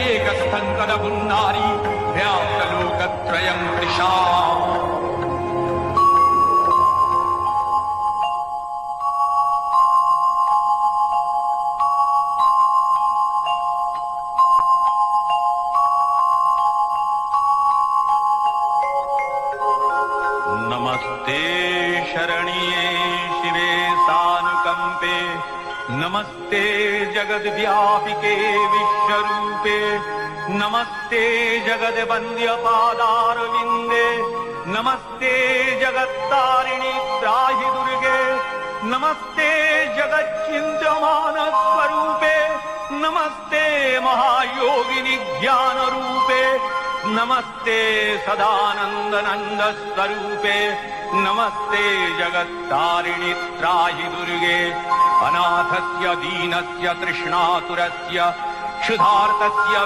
एकस्थङ्कदपुन्नारी व्याप्तलोकत्रयं दिशा नमस्ते शरण्ये शिवे सानुकंपे नमस्ते जगद्व्यापिके विश्वरूपे नमस्ते जगद्वन्द्यपादारविन्दे नमस्ते जगत्तारिणि त्राहि दुर्गे नमस्ते जगच्चिन्त्यमानस्वरूपे नमस्ते महायोगिनि ज्ञानरूपे नमस्ते सदानंदनंद स्वरूपे नमस्ते जगत्तारिणि त्राहि दुर्गे अनाथस्य दीनस्य तृष्णातुरस्य क्षुधार्तस्य